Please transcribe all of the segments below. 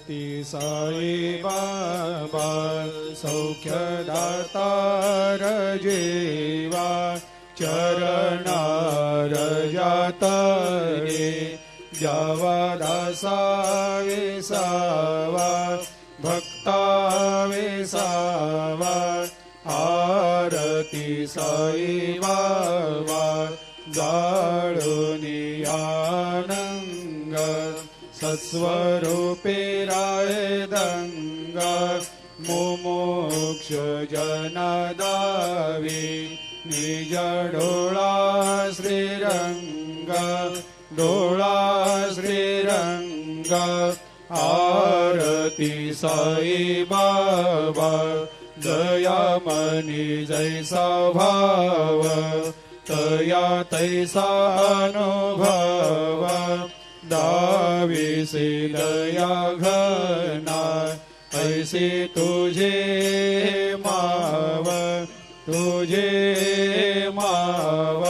ती साई बाबा सौख्यदातार जीवा चरणार जातरे जावा दासा विसावा भक्ता विसावा आरती साई बाबा जाळूनी आनंग सत्स्वरूपे राय दंग मुमुक्ष जनदावी निज डोळा श्रीरंग डोळा श्रीरंग आरती साई बाबा दयामनी जैसा भाव तया तैसा अनुभव दाविसी दया घना ऐसी तुझे माव तुझे माव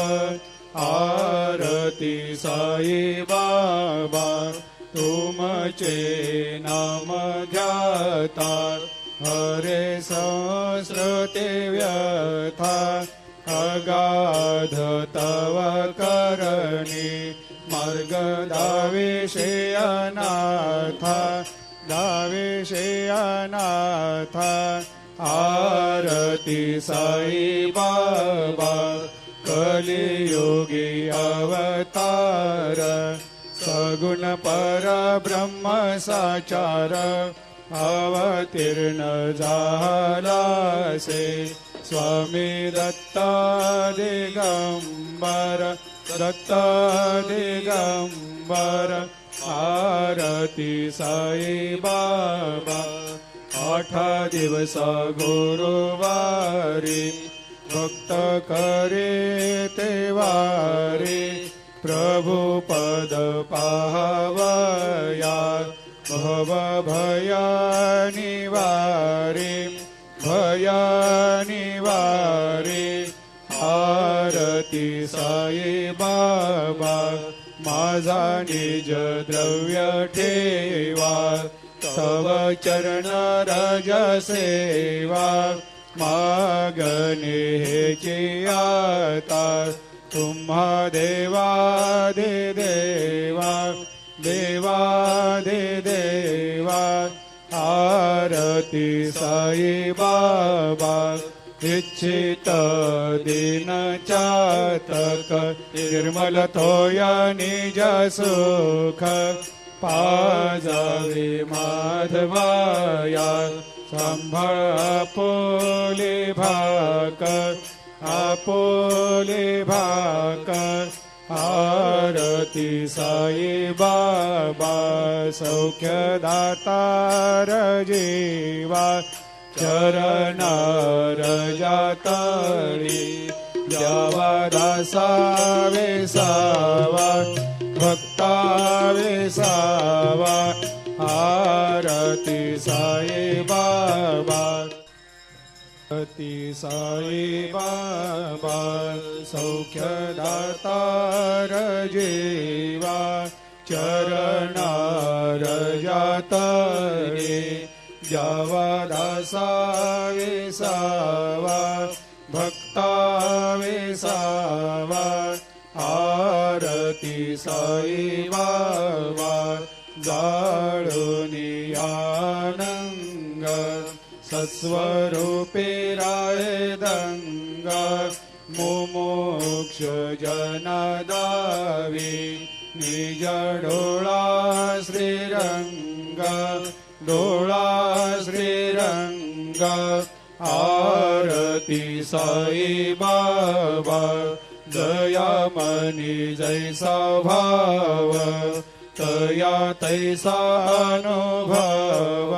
आरती साई बाबा तुमचे नाम ध्याता हरे संस्कृते व्यथा अगाध तव करणी मार्ग दाविषे अनाथा दाविषे अनाथा आरती साई बाबा कलियुगी अवतार सगुण परब्रह्म साचार अवतीर्ण झालासे स्वामी दत्ता दिगंबर दत्ता दिगंबर आरती साई बाबा 8 दिवस गुरुवारी भक्त करे तेवारी प्रभु पद पाहवया भव भया निवारी भया निवारी आरती साई बाबा माझा निज द्रव्य ठेवा तव चरण रज सेवा मागणे हेची आता तुम्हा देवादि देवा देवादि देवा आरती साई बाबा इच्छित दिन चातक निर्मल थोया निज सुख पाजावे माधवाया सांभाळ आपोले भाक आरती साई बाबा सौख्यदातार जीवा चरणार जातळी द्यावा दासा विसावा भक्ता विसावा आरती साई बाबा ती साई बाबा सौख्यदातार जीवा चरणार जातरे जावा दासा विसावा भक्ता विसावा आरती साई बाबा जाळूनी आनंग सत्स्वरूपे राय दंग मुमुक्ष जनदावी निज डोळा श्रीरंग डोळा श्रीरंग आरती साई बाबा दयामनी जैसा भाव तया तैसा अनुभव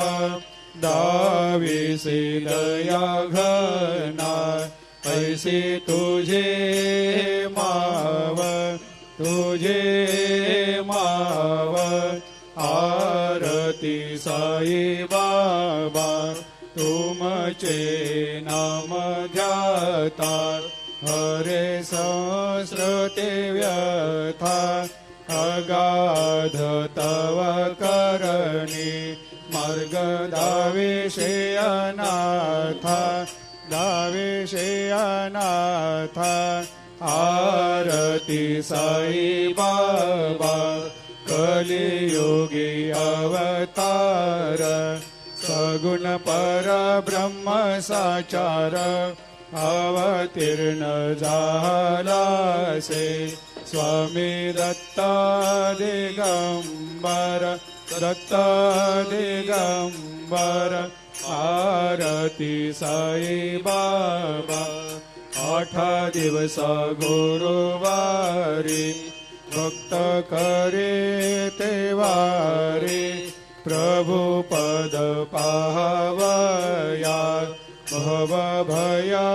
दाविसी दया घना ऐसी तुझे माव तुझे माव आरती साई बाबा तुमचे नाम ध्याता हरे संस्कृते व्यथा अगाध तव करणी मार्ग दाविषे अनाथा दाविषे अनाथा आरती साई बाबा कलियुगी अवतार सगुण परब्रह्म साचार अवतीर्ण झालासे स्वामी दत्ता दिगंबर दत्ता दिगंबर आरती साई बाबा 8 दिवस गुरुवारी भक्त करे तेवारी प्रभु पद पावया भव भया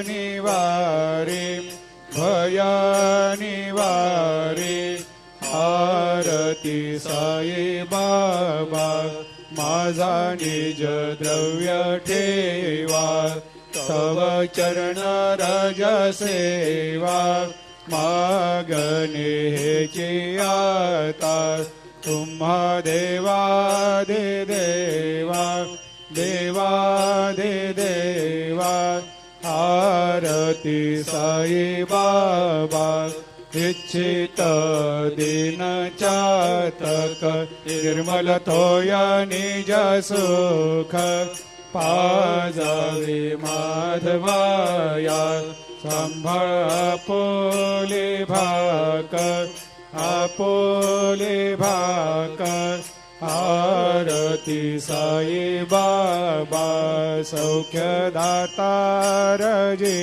निवारी भया निवारी आरती साई बाबा माझा निज द्रव्य ठेवा तव चरण रज सेवा मागणे हेची आता तुम्हा देवा दे देवा देवा दे देवा आरती साई बाबा इच्छित दिन चातक निर्मल थोया निज सुख पाजावे माधवाया सांभाळ आपोले भाकर आरती साई बाबा सौख्य दातार जे